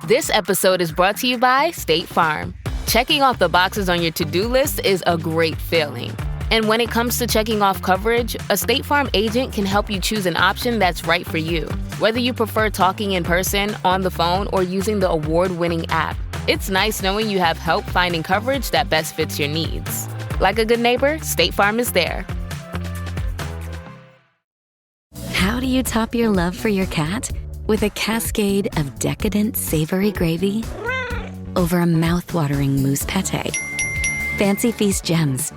This episode is brought to you by State Farm. Checking off the boxes on your to-do list is a great feeling. And when it comes to checking off coverage, a State Farm agent can help you choose an option that's right for you. Whether you prefer talking in person, on the phone, or using the award-winning app, it's nice knowing you have help finding coverage that best fits your needs. Like a good neighbor, State Farm is there. How do you top your love for your cat? With a cascade of decadent savory gravy over a mouth-watering mousse pâté. Fancy Feast gems.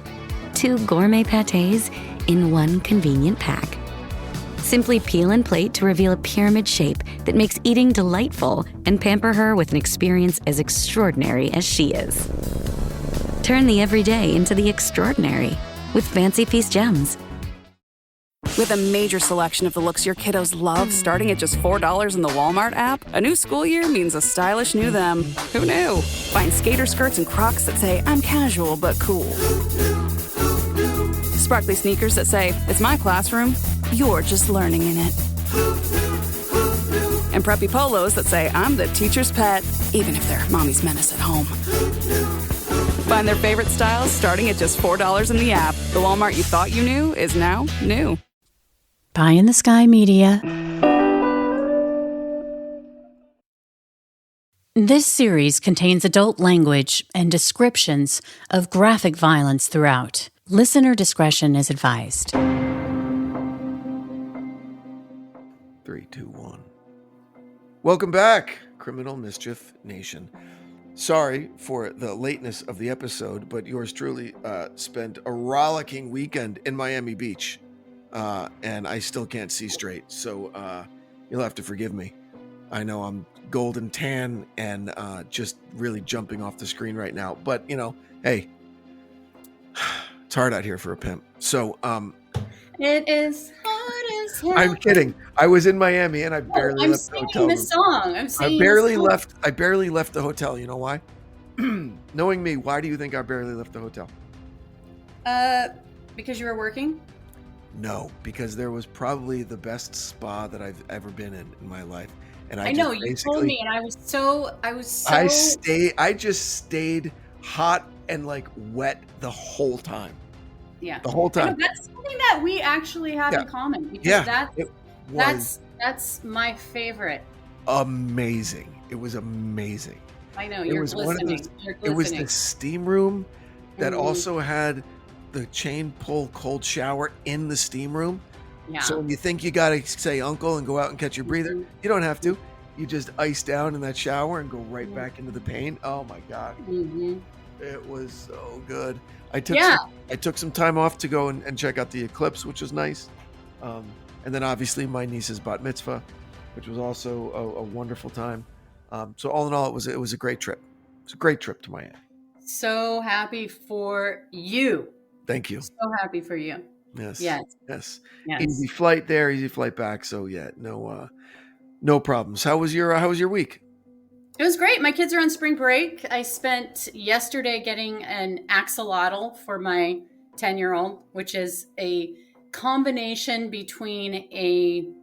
2 gourmet pâtés in one convenient pack. Simply peel and plate to reveal a pyramid shape that makes eating delightful and pamper her with an experience as extraordinary as she is. Turn the everyday into the extraordinary with Fancy Feast gems. With a major selection of the looks your kiddos love starting at just $4 in the Walmart app, a new school year means a stylish new them. Who knew? Find skater skirts and Crocs that say, I'm casual but cool. Sparkly sneakers that say, it's my classroom, you're just learning in it. And preppy polos that say, I'm the teacher's pet, even if they're mommy's menace at home. Find their favorite styles starting at just $4 in the app. The Walmart you thought you knew is now new. Pie in the Sky Media. This series contains adult language and descriptions of graphic violence throughout. Listener discretion is advised. 3, 2, 1. Welcome back, Criminal Mischief Nation. Sorry for the lateness of the episode, but yours truly spent a rollicking weekend in Miami Beach. And I still can't see straight, so you'll have to forgive me. I know I'm golden tan and just really jumping off the screen right now, but hey, it's hard out here for a pimp. So it is hard as hell. I'm kidding. I was in Miami and I barely left the hotel. I'm singing the song. I barely left the hotel. You know why? Knowing me, why do you think I barely left the hotel? Because you were working? No, because there was probably the best spa that I've ever been in my life. And I know you told me, and I just stayed hot and like wet the whole time. Yeah, the whole time. That's something that we actually have in common. Because that's my favorite. Amazing! It was amazing. I know you're glistening. It was the steam room that also had the chain pull cold shower in the steam room. Yeah. So when you think you gotta say uncle and go out and catch your breather, you don't have to. You just ice down in that shower and go right back into the pain. Oh my God. It was so good. I took some time off to go and check out the eclipse, which was nice. And then obviously my niece's bat mitzvah, which was also a wonderful time. So all in all, it was a great trip. It was a great trip to Miami. So happy for you. Thank you. So happy for you. Yes. Easy flight there, easy flight back. So yeah, no problems. How was your week? It was great. My kids are on spring break. I spent yesterday getting an axolotl for my 10-year-old, which is a combination between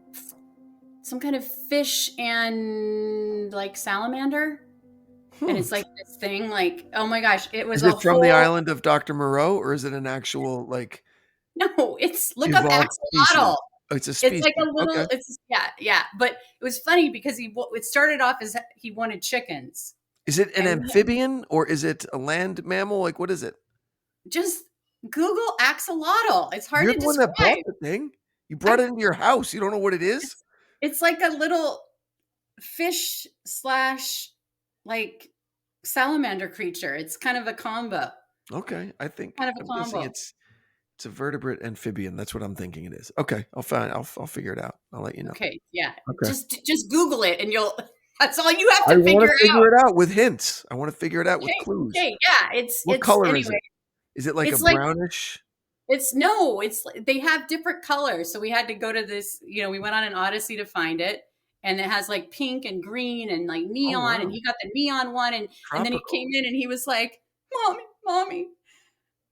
some kind of fish and like salamander. And it's like this thing, like, oh my gosh, it was. Is it from the island of Dr. Moreau, or is it an actual like? No, look up axolotl. Oh, it's a species. It's like a little. Okay. Yeah. But it was funny because it started off as he wanted chickens. Is it an amphibian or is it a land mammal? Like, what is it? Just Google axolotl. It's hard You're to the describe. one that bought the thing. You brought it into your house. You don't know what it is? It's like a little fish / like salamander creature. It's kind of a combo. Okay, I think kind of a combo. It's a vertebrate amphibian. That's what I'm thinking it is. Okay, I'll figure it out. I'll let you know. Okay, yeah. Okay. Just Google it and that's all you have to figure out. I want to figure it out with hints. I want to figure it out with clues. Okay, yeah. What color is it? Is it like a brownish? They have different colors. So we had to go to this, we went on an odyssey to find it. And it has like pink and green and like neon, and he got the neon one, and then he came in and he was like, "Mommy."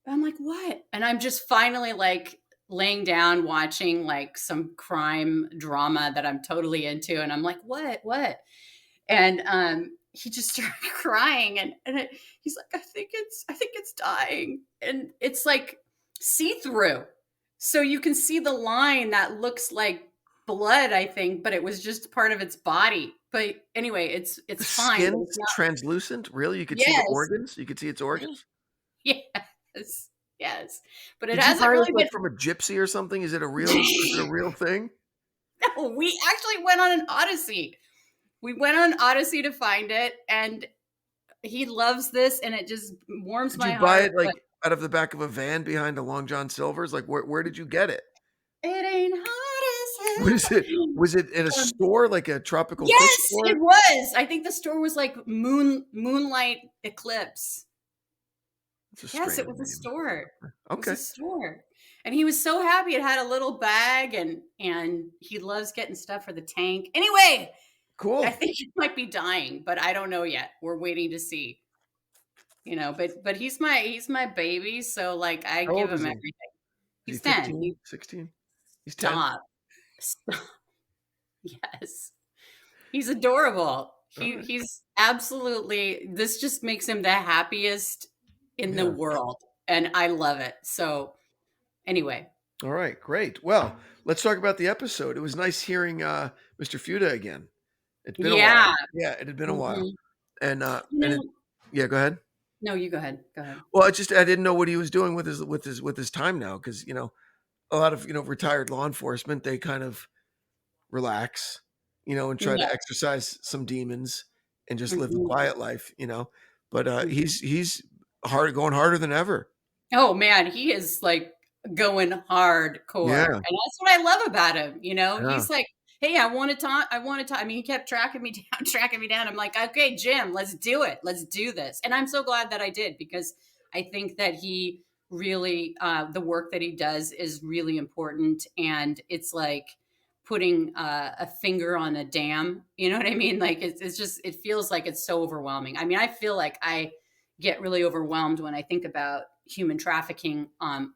I'm like, "What?" And I'm just finally like laying down watching like some crime drama that I'm totally into, and I'm like, "What?" And he just started crying, and he's like, I think it's dying, and it's like see through, so you can see the line that looks like blood, I think, but it was just part of its body. But anyway, it's The fine. But it's skin's not. translucent? Really? You could see the Yes, organs? You could see its organs? yes, yes. But it Did you hasn't buy this really like been. from a gypsy or something? Is it a real thing? No, we actually went on an odyssey. We went on an odyssey to find it, and he loves this, and it just warms Did you my buy heart. it But like out of the back of a van behind a Long John Silver's? Like where did you get it? it ain't hot What as is it? Was it at a hell. store, like a tropical fish Yes, it store? was. I think the store was like Moonlight Eclipse. It's a Yes, it strange was a name. store. It was a Okay, store. And he was so happy. It had a little bag, and he loves getting stuff for the tank. Anyway, I cool. think he might be dying, but I don't know yet. We're waiting to see. But he's my baby, so like I How give old is him he? everything. Is he He's 10. 15, 16? He's 10? Stop. Stop. Yes. He's adorable. All He right. he's absolutely, this just makes him the happiest in the Yeah. world, and I love it. So, anyway. All right, great. Well, let's talk about the episode. It was nice hearing Mr. Fuda again. It's been a while. Yeah. Yeah, it had been a while. Mhm. And You and it, know yeah, go ahead. No, you go ahead. Go ahead. Well, I didn't know what he was doing with his time now because a lot of retired law enforcement, they kind of relax, and try Yeah. to exercise some demons and just live the Mhm. quiet life, But Mhm. he's going harder than ever. Oh, man, he is, like, going hardcore, Yeah, and that's what I love about him, yeah, He's like, "Hey, I wanna talk." I mean, he kept tracking me down, tracking me down. I'm like, "Okay, Jim, let's do it. Let's do this." And I'm so glad that I did, because I think that he really, the work that he does is really important, and it's like putting, a finger on a dam, you know what I mean? Like, it's just it feels like it's so overwhelming. I mean, I feel like I get really overwhelmed when I think about human trafficking, on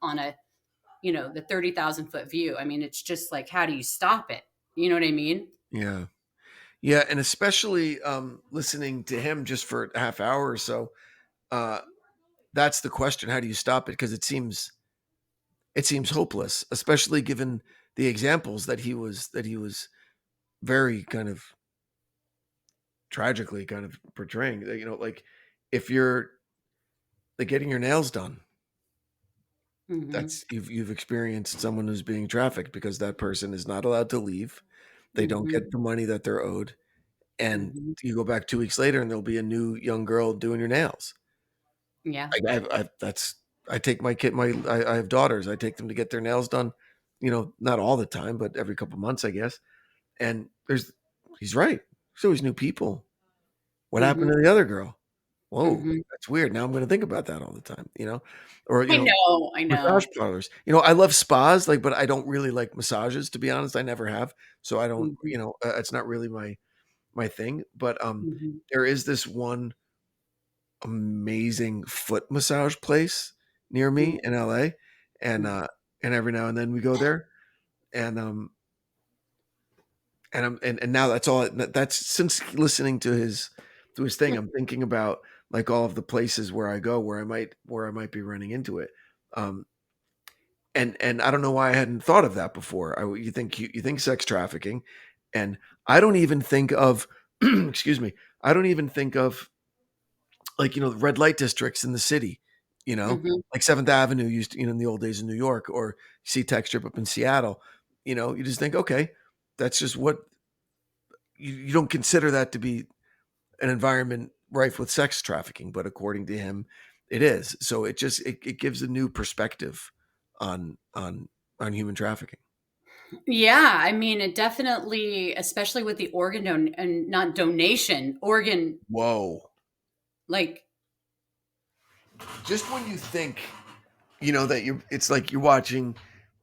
the 30,000-foot view. I mean, it's just like, how do you stop it? You know what I mean? yeah, yeah, and especially listening to him just for a half hour or so. Uh, that's the question: how do you stop it? Because it seems hopeless, especially given the examples that he was very kind of tragically kind of portraying. Like if you're like getting your nails done, Hmm. that's you've experienced someone who's being trafficked because that person is not allowed to leave. They don't Hmm. get the money that they're owed, and Hmm. you go back 2 weeks later, and there'll be a new young girl doing your nails. Yeah. I take my kid. I have daughters. I take them to get their nails done. Not all the time, but every couple months, I guess. And he's right. There's always new people. What happened Hmm. to the other girl? Whoa, Hmm. that's weird. Now I'm going to think about that all the time. Or I know. I massage know. parlors. I love spas, like, but I don't really like massages, to be honest. I never have, so I don't. Hmm. It's not really my thing. But Hmm. there is this one amazing foot massage place near me in LA, and every now and then we go there, and and now that's all. That's since listening to his thing. I'm thinking about like all of the places where I go where I might be running into it. Um, and I don't know why I hadn't thought of that before. You think sex trafficking, and I don't even think of excuse me. I don't even think of like red light districts in the city. Hmm. Like Seventh Avenue used to, in the old days in New York, or SeaTac Strip up in Seattle. You just think, okay, that's just what you don't consider that to be an environment rife with sex trafficking, but according to him, it is. So it gives a new perspective on human trafficking. Yeah. I mean, it definitely, especially with the organ and not donation, organ, Whoa. like, Just when you think, that it's like you're watching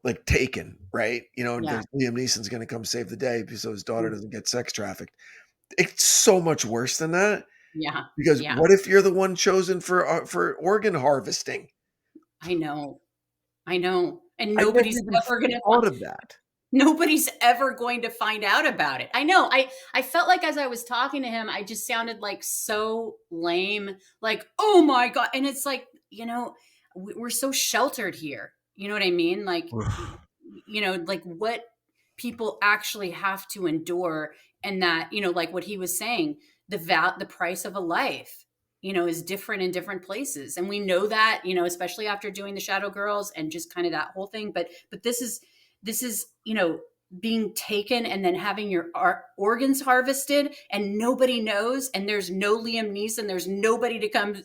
like Taken, right? And yeah. there's Liam Neeson's going to come save the day so his daughter Mm. doesn't get sex trafficked. It's so much worse than that Yeah. because Yeah. what if you're the one chosen for organ harvesting? I know. I know. And I never nobody's even ever going to thought of that. Nobody's ever going to find out about it. I know. I felt like as I was talking to him, I just sounded like so lame. Like, oh my God. And it's like, we're so sheltered here. You know what I mean? Like, like what people actually have to endure, and that, like what he was saying, the price of a life, is different in different places. And we know that, especially after doing the Shadow Girls and just kind of that whole thing. But this is, being taken and then having your organs harvested, and nobody knows, and there's no Liam Neeson, there's nobody to come,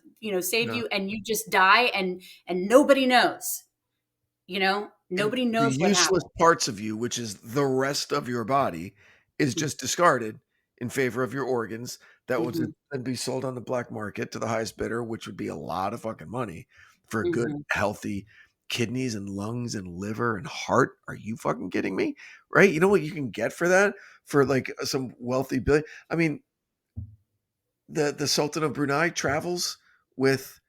save you, and you just die, and nobody knows, nobody knows the what useless happened. parts of you, which is the rest of your body, is just discarded in favor of your organs that will Mhm. then be sold on the black market to the highest bidder, which would be a lot of fucking money for a good, Mhm. healthy kidneys and lungs and liver and heart. Are you fucking kidding me? Right? You know what you can get for that? For like some wealthy billion. I mean, the Sultan of Brunei travels with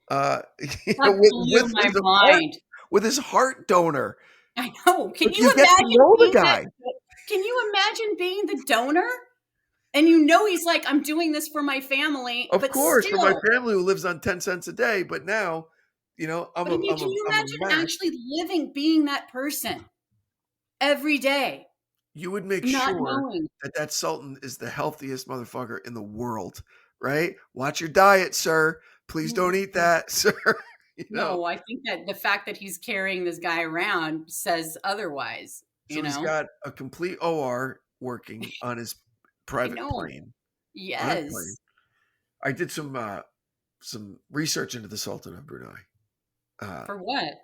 That blew with my his heart, mind. with his heart donor. I know. Like, you get to know the guy. Can you imagine being the donor? And he's like, I'm doing this for my family, Of but course, for my still. family who lives on 10 cents a day, but now, I'm But I a mean, I'm can a you I'm a imagine Mac. actually being that person every day, You would make not sure knowing? that Sultan is the healthiest motherfucker in the world, right? Watch your diet, sir. Please don't eat that, sir. You know. No, I think that the fact that he's carrying this guy around says otherwise, So he's got a complete OR working on his I private know. plane. On his plane. Yes. I did some research into the Sultan of Brunei. For what?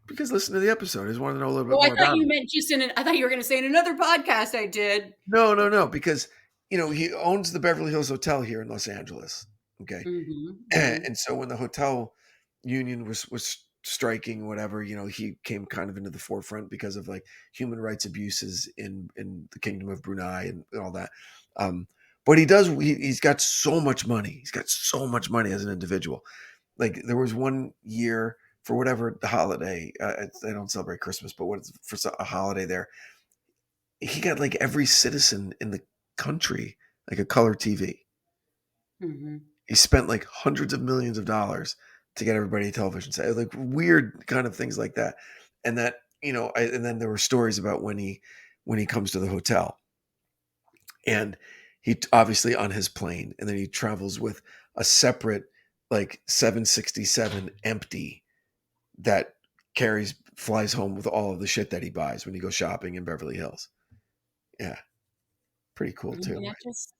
Because listen to the episode. I just wanted to know a little bit Oh, I more thought about you him. meant I thought you were going to say in another podcast I did. No, because he owns the Beverly Hills Hotel here in Los Angeles. Okay, Mm-hmm. and so when the hotel union was striking, whatever, he came kind of into the forefront because of like human rights abuses in the Kingdom of Brunei and all that. But he's got so much money. He's got so much money as an individual. Like there was one year for whatever the holiday. They don't celebrate Christmas, but for a holiday there, he got like every citizen in the country like a color TV. Mm-hmm. He spent like hundreds of millions of dollars to get everybody a television set, like weird kind of things like that. And that, and then there were stories about when he comes to the hotel, and he obviously on his plane, and then he travels with a separate like 767 empty that flies home with all of the shit that he buys when he goes shopping in Beverly Hills. Yeah. Pretty cool I too. mean,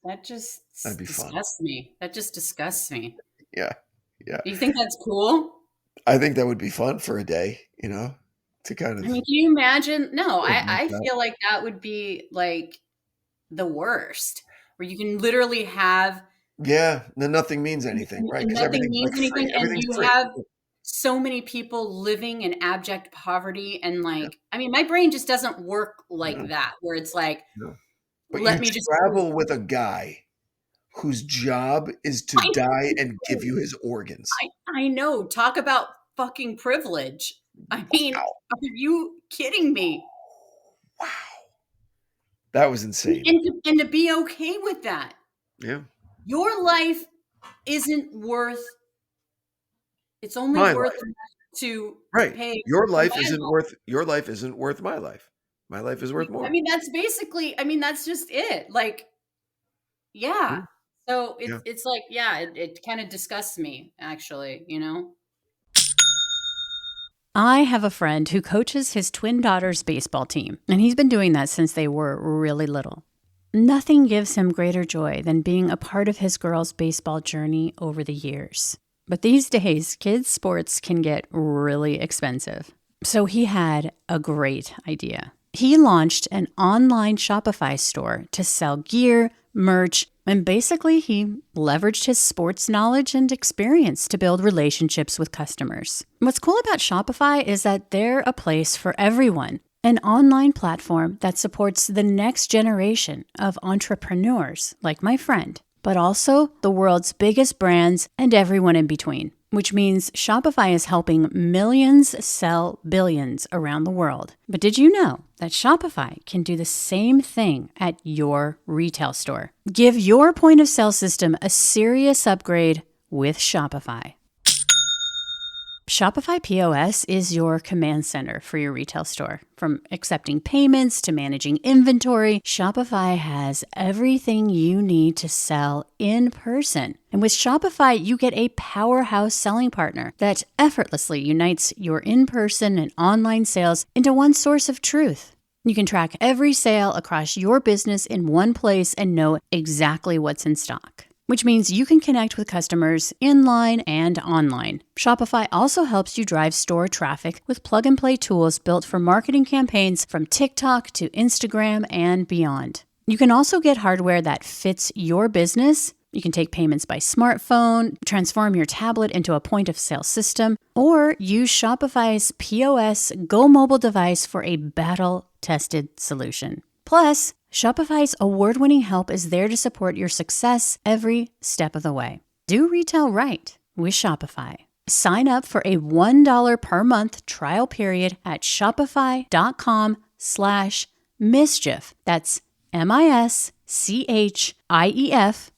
that just That'd be fun. disgusts me. That just disgusts me. Yeah. Yeah. Do you think that's cool? I think that would be fun for a day, to kind I of. mean, can you imagine? No, Like I that. feel like that would be like the worst, where you can literally have Yeah. Then nothing means anything, right? and Because nothing everything's means like anything, free. and Everything's you free. have so many people living in abject poverty, and Yeah. like, I mean, my brain just doesn't work like No, that, where it's like, no. But you let me just travel with a guy whose job is to I die and give know. you his organs. I know. Talk about fucking privilege. I mean, Wow. are you kidding me? Wow. That was insane. And to be okay with that. Yeah. Your life isn't worth, it's only My worth life. enough to Right. pay Your for life my isn't life. worth my life. My life is worth I more. mean, that's basically, I mean, that's just it. Like, yeah. Yeah. So Yeah. it's like, yeah, it kind of disgusts me, actually, I have a friend who coaches his twin daughter's baseball team, and he's been doing that since they were really little. Nothing gives him greater joy than being a part of his girls' baseball journey over the years. But these days, kids' sports can get really expensive. So he had a great idea. He launched an online Shopify store to sell gear, merch, and basically he leveraged his sports knowledge and experience to build relationships with customers. What's cool about Shopify is that they're a place for everyone. An online platform that supports the next generation of entrepreneurs like my friend, but also the world's biggest brands and everyone in between, which means Shopify is helping millions sell billions around the world. But did you know that Shopify can do the same thing at your retail store. Give your point of sale system a serious upgrade with Shopify. Shopify POS is your command center for your retail store. From accepting payments to managing inventory, Shopify has everything you need to sell in person. And with Shopify, you get a powerhouse selling partner that effortlessly unites your in-person and online sales into one source of truth. You can track every sale across your business in one place and know exactly what's in stock, which means you can connect with customers in-line and online. Shopify also helps you drive store traffic with plug-and-play tools built for marketing campaigns from TikTok to Instagram and beyond. You can also get hardware that fits your business. You can take payments by smartphone, transform your tablet into a point-of-sale system, or use Shopify's POS Go mobile device for a battle-tested solution. Plus, Shopify's award-winning help is there to support your success every step of the way. Do retail right with Shopify. Sign up for a $1 per month trial period at shopify.com/mischief. That's MISCHIEF,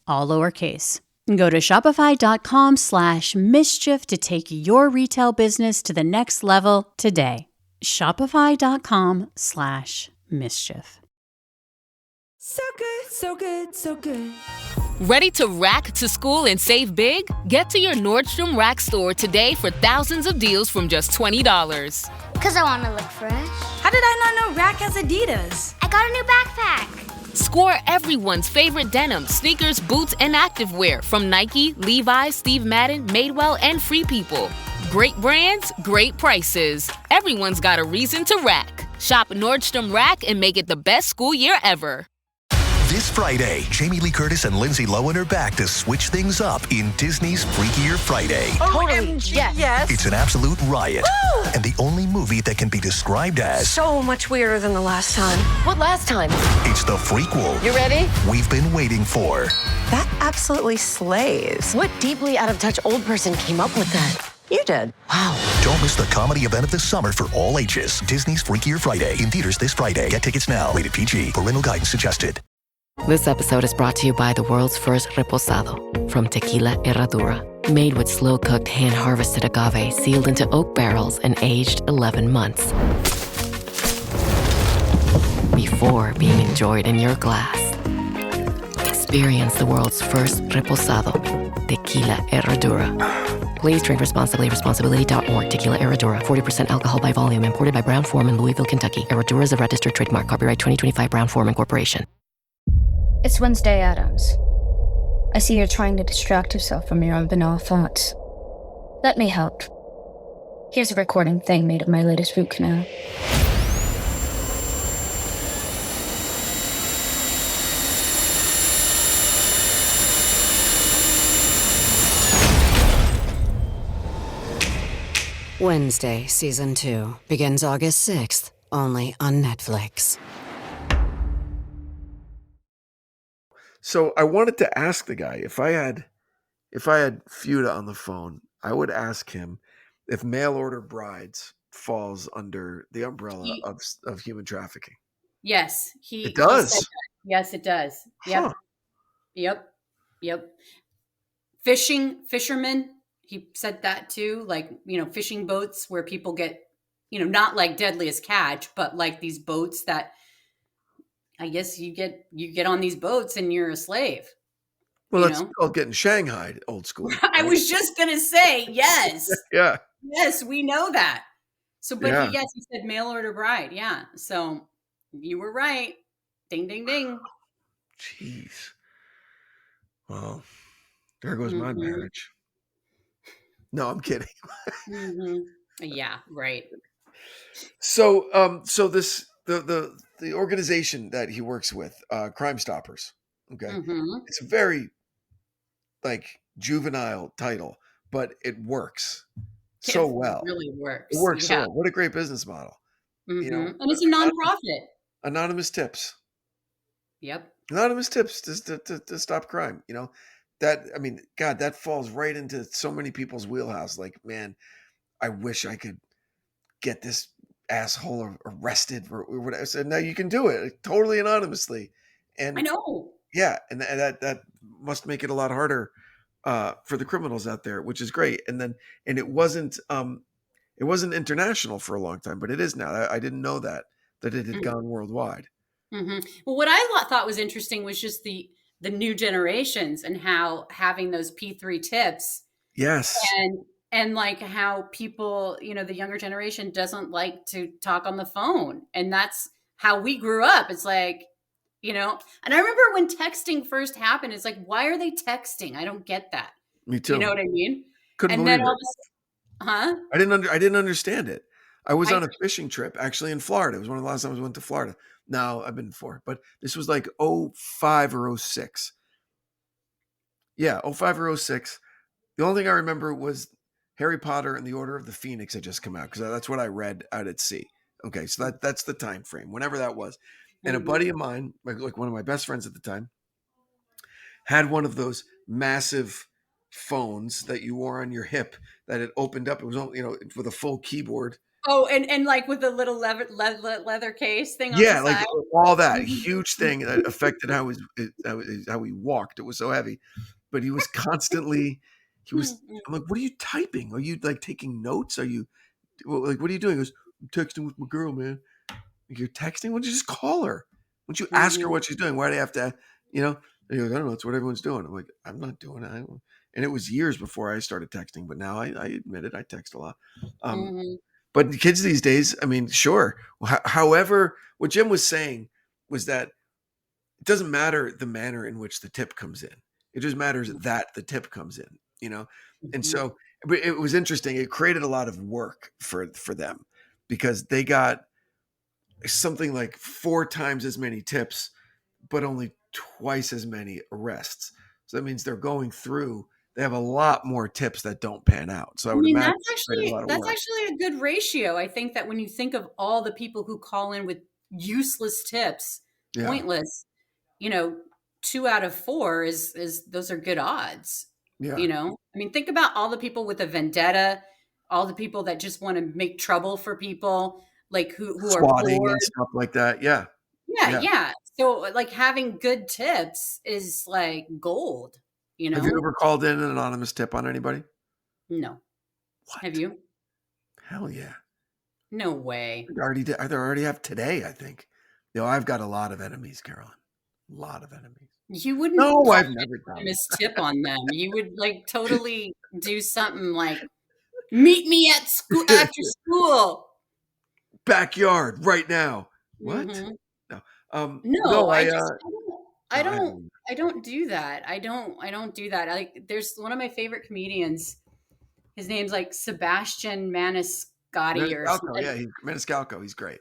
all lowercase. Go to shopify.com/mischief to take your retail business to the next level today. Shopify.com/mischief. So good, so good, so good. Ready to rack to school and save big? Get to your Nordstrom Rack store today for thousands of deals from just $20. Because I want to look fresh. How did I not know Rack has Adidas? I got a new backpack. Score everyone's favorite denim, sneakers, boots, and activewear from Nike, Levi's, Steve Madden, Madewell, and Free People. Great brands, great prices. Everyone's got a reason to rack. Shop Nordstrom Rack and make it the best school year ever. This Friday, Jamie Lee Curtis and Lindsay Lohan are back to switch things up in Disney's Freakier Friday. OMG, yes. It's an absolute riot, Woo! and the only movie that can be described as So much weirder than the last time. What last time? it's the frequel You ready? we've been waiting for. That absolutely slays. What deeply out of touch old person came up with that? You did. Wow. Don't miss the comedy event of the summer for all ages. Disney's Freakier Friday in theaters this Friday. Get tickets now. Rated PG. Parental guidance suggested. This episode is brought to you by the world's first reposado from Tequila Herradura. Made with slow-cooked, hand-harvested agave sealed into oak barrels and aged 11 months. Before being enjoyed in your glass. Experience the world's first reposado. Tequila Herradura. Please drink responsibly. Responsibility.org. Tequila Herradura. 40% alcohol by volume. Imported by Brown-Forman, Louisville, Kentucky. Herradura is a registered trademark. Copyright 2025 Brown-Forman Corporation. It's Wednesday Addams. I see you're trying to distract yourself from your unbanal thoughts. Let me help. Here's a recording thing made of my latest root canal. Wednesday, Season 2, begins August 6th, only on Netflix. So I wanted to ask the guy, if I had Fuda on the phone, I would ask him if mail order brides falls under the umbrella of human trafficking. Yes, It does. He said that. Yes, it does. Yep. Huh. Yep. Fishermen, he said that too, like, fishing boats where people get, not like Deadliest Catch, but like these boats that I guess you get on these boats and you're a slave. Well, that's called getting shanghaied, old school. I was just going to say, yes. Yeah. Yes, we know that. So, but Yeah. he said mail order bride. Yeah. So you were right. Ding, ding, ding. Jeez. Well, there goes my marriage. No, I'm kidding. Yeah, right. So, this the organization that he works with, Crime Stoppers. Okay, it's a very juvenile title, but it works so well. It really works. It works so well. What a great business model. And it's a nonprofit. Anonymous tips. Yep. Anonymous tips to stop crime. God, that falls right into so many people's wheelhouse. Like, man, I wish I could get this asshole arrested or whatever. I said, no, you can do it totally anonymously. And I know. yeah, and that must make it a lot harder for the criminals out there, which is great. And it wasn't international for a long time, but it is now. I didn't know that it had gone worldwide. Mm-hmm. Well, what I thought was interesting was just the new generations and how having those P3 tips. Yes. And like how people, the younger generation doesn't like to talk on the phone. And that's how we grew up. It's like, and I remember when texting first happened, it's like, why are they texting? I don't get that. Me too. You know what I mean? Couldn't and believe then it. Huh? I didn't understand it. I was on a fishing trip actually in Florida. It was one of the last times I went to Florida. No, I've been before, but this was like 05 or 06. Yeah, 05 or 06. The only thing I remember was Harry Potter and the Order of the Phoenix had just come out because that's what I read out at sea. Okay, so that's the time frame, whenever that was. And a buddy of mine, like one of my best friends at the time, had one of those massive phones that you wore on your hip that it opened up. It was, with a full keyboard. Oh, and like with the little leather case thing on Yeah, the like side. all that huge thing that affected how he walked. It was so heavy, but he was constantly. I'm like, what are you typing? Are you like taking notes? Are you like, what are you doing? He goes, I'm texting with my girl, man. You're texting? Why don't you just call her? Why don't you ask her what she's doing? Why do they have to, And he goes, I don't know. It's what everyone's doing. I'm like, I'm not doing it. And it was years before I started texting, but now I admit it. I text a lot. But the kids these days, I mean, sure. However, what Jim was saying was that it doesn't matter the manner in which the tip comes in. It just matters that the tip comes in, And so it was interesting. It created a lot of work for them because they got something like 4 times as many tips, but only twice as many arrests. So that means they're going through. They have a lot more tips that don't pan out. So I would imagine that's actually a good ratio. I think that when you think of all the people who call in with useless tips, pointless, 2 out of 4 is those are good odds. Yeah. I mean, think about all the people with a vendetta, all the people that just want to make trouble for people, like who are swatting bored and stuff like that. Yeah. Yeah. So like having good tips is like gold, Have you ever called in an anonymous tip on anybody? No. What? Have you? Hell yeah. No way. I already have today, I think. I've got a lot of enemies, Carolyn. A lot of enemies. You wouldn't No, I've never done anonymous tip on them. You would like totally do something like meet me at school after school. Backyard right now. What? No, I don't do that. I don't do that. Like there's one of my favorite comedians. His name's like Sebastian Maniscalco or something. Yeah, Maniscalco. He's great.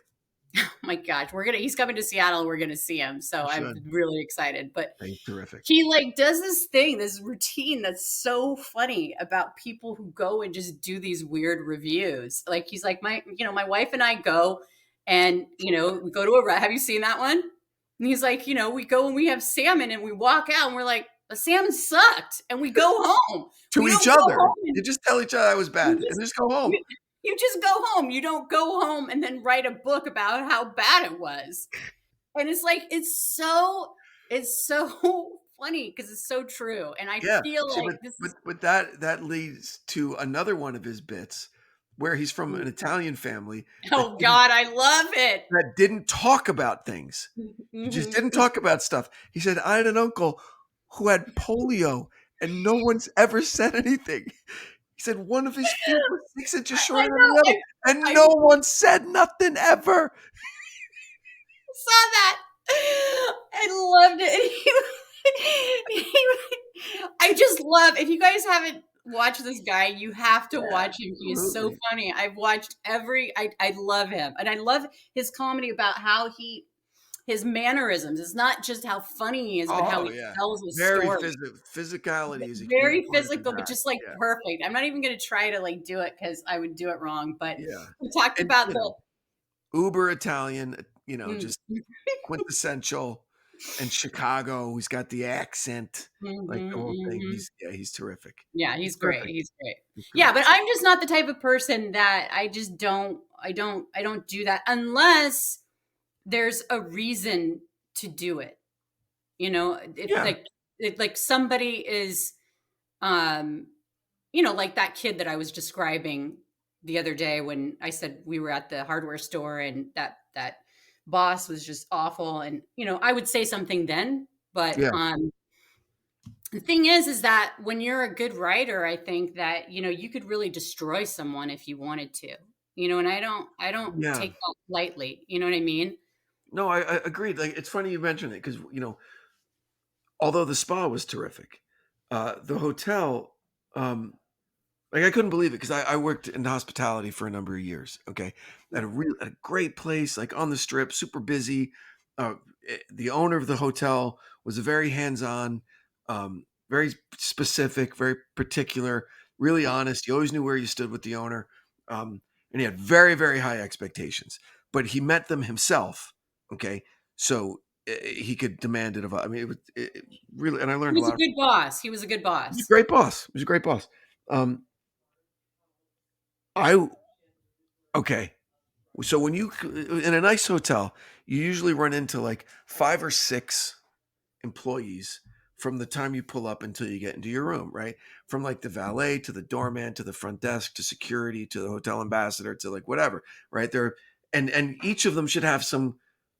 Oh my gosh, he's coming to Seattle. We're gonna see him, so I'm really excited. But he's terrific. He like does this routine that's so funny about people who go and just do these weird reviews. Like he's like my wife and I go and we go to have you seen that one? And he's like, we go and we have salmon and we walk out and we're like, the salmon sucked, and we go home to each other. You just tell each other I was bad and just go home. You just go home. You don't go home and then write a book about how bad it was. And it's like, it's so funny because it's so true. And I feel like but that leads to another one of his bits where he's from an Italian family. Oh God, I love it. That didn't talk about things. He just didn't talk about stuff. He said, I had an uncle who had polio and no one's ever said anything. He said one of his feet was 6 inches shorter than the other, and no one said nothing ever. Saw that. I loved it. I just love. If you guys haven't watched this guy, you have to watch him. He is so funny. I've watched I love him, and I love his comedy about how his mannerisms. It's not just how funny he is, but how he tells his story. Physicality is very physical, but just like perfect. I'm not even going to try to like do it because I would do it wrong. But we talked about the uber Italian, just quintessential. And Chicago, he's got the accent, like the whole thing. Mm-hmm. He's terrific. Yeah, he's great. Terrific. He's great. He's Yeah, great. but I'm just not the type of person that I just I don't do that unless there's a reason to do it. Yeah. It's like somebody is, like that kid that I was describing the other day when I said we were at the hardware store and that boss was just awful. And, I would say something then, but, Yeah. the thing is that when you're a good writer, I think that, you could really destroy someone if you wanted to, and I don't Yeah. take that lightly. You know what I mean? No, I agreed. Like, it's funny you mentioned it because, although the spa was terrific, the hotel, um, like I couldn't believe it because I worked in hospitality for a number of years. Okay, at a great place, like on the strip, super busy. The owner of the hotel was a very hands-on, very specific, very particular, really honest. You always knew where you stood with the owner, and he had very, very high expectations. But he met them himself. Okay, so he could demand it of. I mean, it really, and I He learned a was a lot. good boss. He was a good He was a boss. great boss. He was a great boss. I okay. So when you in a nice hotel, you usually run into like 5 or 6 employees from the time you pull up until you get into your room, right? From like the valet to the doorman to the front desk to security to the hotel ambassador to like whatever, right? There and each of them should have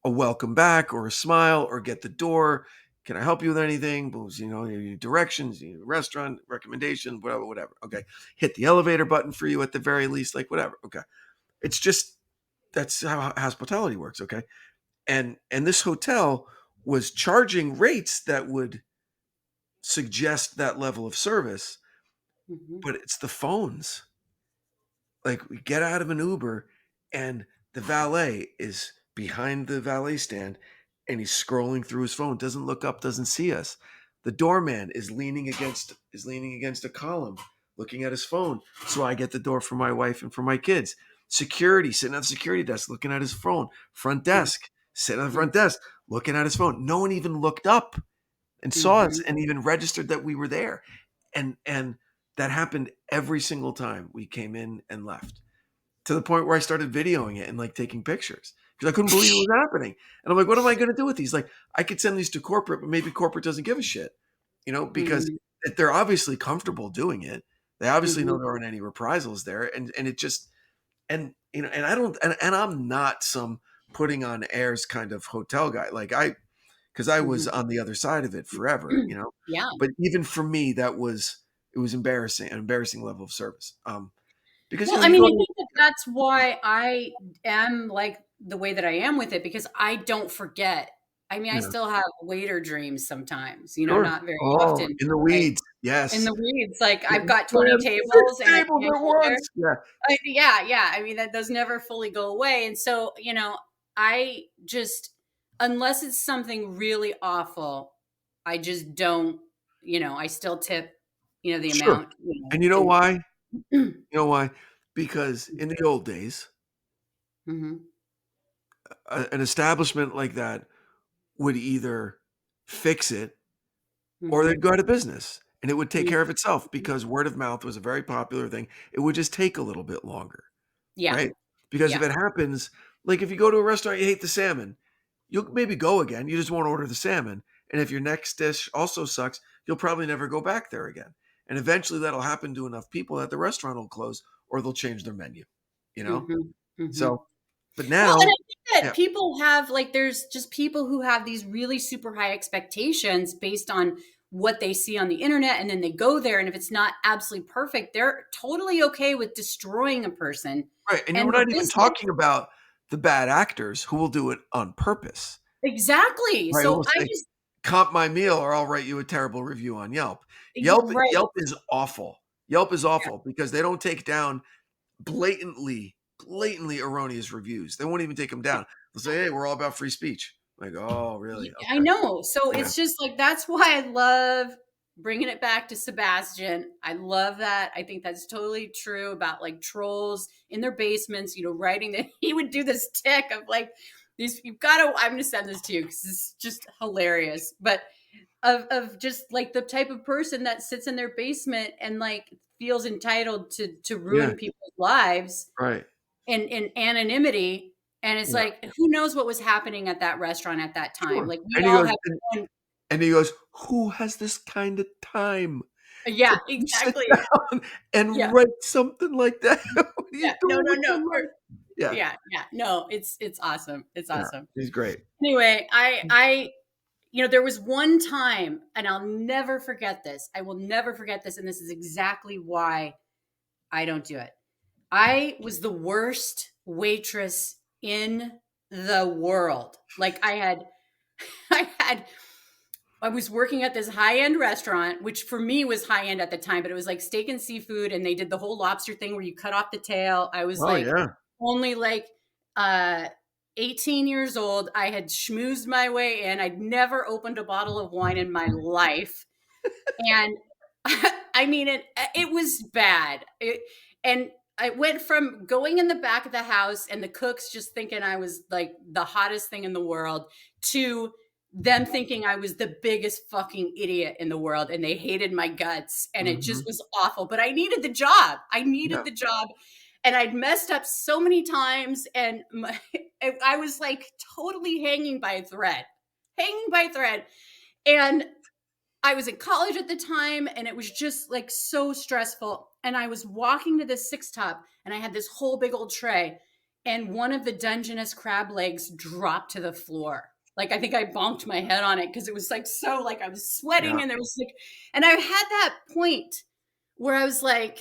a welcome back or a smile or get the door. Can I help you with anything? Your directions, your restaurant recommendation, whatever. Okay. Hit the elevator button for you at the very least, like whatever. Okay. It's just that's how hospitality works, okay? And this hotel was charging rates that would suggest that level of service, Mhm. but it's the phones. Like we get out of an Uber and the valet is behind the valet stand and he's scrolling through his phone, doesn't look up, doesn't see us. The doorman is leaning against a column, looking at his phone. So I get the door for my wife and for my kids. Security sitting at the security desk looking at his phone. Front desk sitting at the front desk looking at his phone. No one even looked up and saw us Mhm. and even registered that we were there. And that happened every single time we came in and left, to the point where I started videoing it and like taking pictures because I couldn't believe it was happening. And I'm like, what am I going to do with these? Like, I could send these to corporate, but maybe corporate doesn't give a shit, because Mhm. they're obviously comfortable doing it. They obviously know Mhm. there aren't any reprisals there. And it just, and I don't, and I'm not some putting on airs kind of hotel guy. Because I was Mhm. on the other side of it forever. Yeah. But even for me, it was embarrassing, an embarrassing level of service. Because, Well, I you mean, go I to, think that that's why I am like the way that I am with it because I don't forget. I mean, I yeah. still have waiter dreams sometimes, Sure. not very Oh, often, in the but weeds. in Yes. the weeds, like I've Getting got 20 slammed 6 tables and I tables can't at get there. once. Yeah. Yeah, yeah. I mean, that those never fully go away. And so, I just, unless it's something really awful, I just don't, I still tip, the Sure. amount, And you know and why? You know why? Because in the old days, Mhm. an establishment like that would either fix it or they'd Mhm. go out of business and it would take Yeah. care of itself because word of mouth was a very popular thing. It would just take a little bit longer, Yeah. right? Because if Yeah. it happens, like if you go to a restaurant, you hate the salmon, you'll maybe go again. You just won't order the salmon. And if your next dish also sucks, you'll probably never go back there again. And eventually that'll happen to enough people that the restaurant will close or they'll change their menu, you know? Mhm. Mhm. So, but Well, and now, I think that yeah, people have like there's just people who have these really super high expectations based on what they see on the internet and then they go there and if it's not absolutely perfect, they're totally okay with destroying a person right. And and we're the not even business. talking about the bad actors who will do it on purpose, Exactly. right? Who So will I say, just comp my meal or I'll write you a terrible review on Yelp. right. Yelp is awful. Yelp is awful because they don't take down blatantly erroneous reviews. They won't even take them down. They'll say, "Hey, we're all about free speech." Like, oh, really? I Okay. know. So Yeah. it's just like that's why I love bringing it back to Sebastian. I love that. I think that's totally true about like trolls in their basements, writing that he would do this tick of like I'm gonna send this to you because it's just hilarious. But of just like the type of person that sits in their basement and like feels entitled to ruin people's lives, right, in anonymity. And it's like, who knows what was happening at that restaurant at that time? sure. Like we And all have one. and he goes, who has this kind of time Yeah, to sit exactly. down and write something like that? What are you doing with your life? Yeah. No, it's awesome. It's awesome. He's great. Anyway, I there was one time, and I'll never forget this. I will never forget this, and this is exactly why I don't do it. I was the worst waitress in the world. Like I was working at this high-end restaurant, which for me was high-end at the time, but it was like steak and seafood, and they did the whole lobster thing where you cut off the tail. I was only like 18 years old. I had schmoozed my way in. I'd never opened a bottle of wine in my life. And I mean, it was bad. And I went from going in the back of the house and the cooks just thinking I was like the hottest thing in the world to them thinking I was the biggest fucking idiot in the world and they hated my guts. And it just was awful. But I needed the job. The job. And I'd messed up so many times. And I was like totally hanging by a thread. And I was in college at the time, and it was just like so stressful. And I was walking to this six top, and I had this whole big old tray, and one of the Dungeness crab legs dropped to the floor. Like I think I bonked my head on it because it was like so like I was sweating, and there was like, and I had that point where I was like,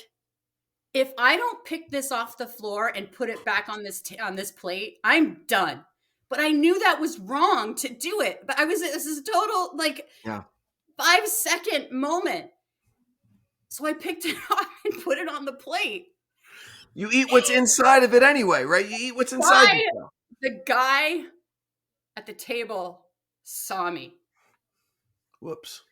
if I don't pick this off the floor and put it back on this plate, I'm done. But I knew that was wrong to do it. But this is total like 5-second moment. So I picked it up and put it on the plate. You eat what's inside of it anyway, right? You eat what's inside it. The guy at the table saw me. Whoops.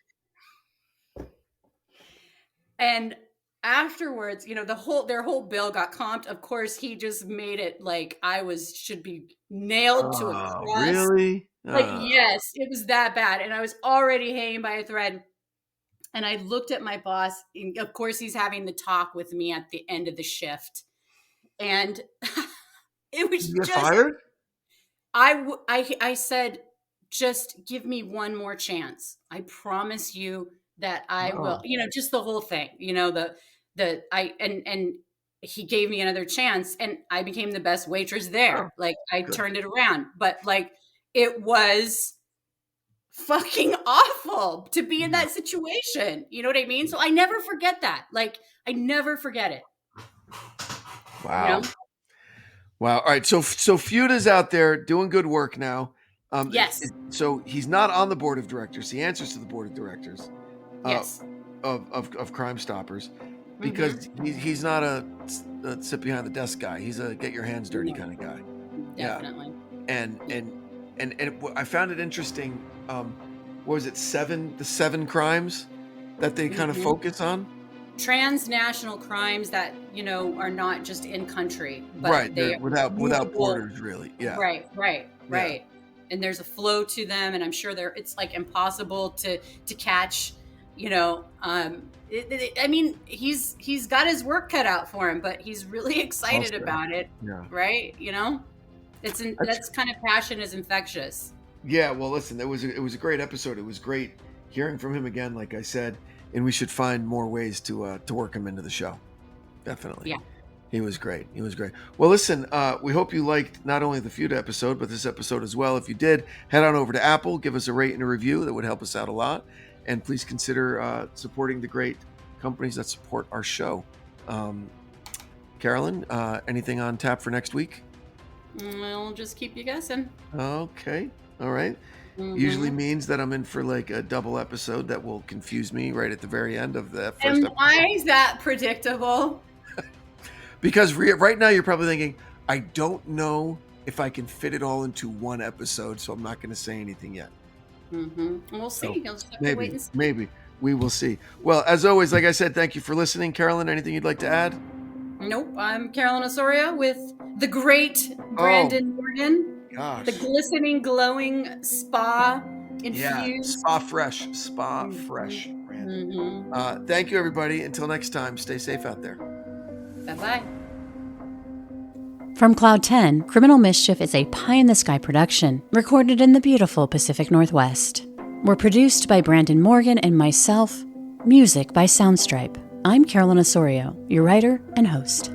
And afterwards, their whole bill got comped. Of course, he just made it like I should be nailed to a cross. Really? Yes, it was that bad. And I was already hanging by a thread. And I looked at my boss, and of course he's having the talk with me at the end of the shift. And it was you get fired? I said, just give me one more chance. I promise you that I will, just the whole thing, and he gave me another chance and I became the best waitress there. Like I turned it around, but like it was fucking awful to be in that situation. You know what I mean? So I never forget that. Like I never forget it. Wow. Wow. All right. So Fuda's out there doing good work now. Yes. So he's not on the board of directors. He answers to the board of directors. Yes. Of Crime Stoppers, because he's not a sit behind the desk guy. He's a get your hands dirty kind of guy. Definitely. Yeah. And I found it interesting. What was it? The 7 crimes that they kind of focus on. Transnational crimes that are not just in country, but right. They without borders, really. Yeah. Right. Yeah. And there's a flow to them, and I'm sure it's like impossible to catch. I mean, he's got his work cut out for him, but he's really excited about it. Yeah. Right. That's kind of passion is infectious. Yeah. Well, listen, it was a great episode. It was great hearing from him again, like I said, and we should find more ways to work him into the show. Definitely. Yeah. He was great. Well, listen, we hope you liked not only the Fuda episode, but this episode as well. If you did, head on over to Apple, give us a rate and a review. That would help us out a lot. And please consider supporting the great companies that support our show. Carolyn, anything on tap for next week? I'll just keep you guessing. Okay. All right. Usually means that I'm in for like a double episode that will confuse me right at the very end of the first episode. And why is that predictable? Because right now you're probably thinking, I don't know if I can fit it all into one episode, so I'm not going to say anything yet. We'll see. You'll just have to wait and see. Maybe. We will see. Well, as always, like I said, thank you for listening. Carolyn, anything you'd like to add? Nope. I'm Carolyn Osorio with the great Branden Morgan. gosh. The glistening, glowing spa infused. Yeah, Spa Fresh, Branden. Thank you, everybody. Until next time, stay safe out there. Bye-bye. From Cloud 10, Criminal Mischief is a pie-in-the-sky production recorded in the beautiful Pacific Northwest. We're produced by Brandon Morgan and myself. Music by Soundstripe. I'm Carolyn Osorio, your writer and host.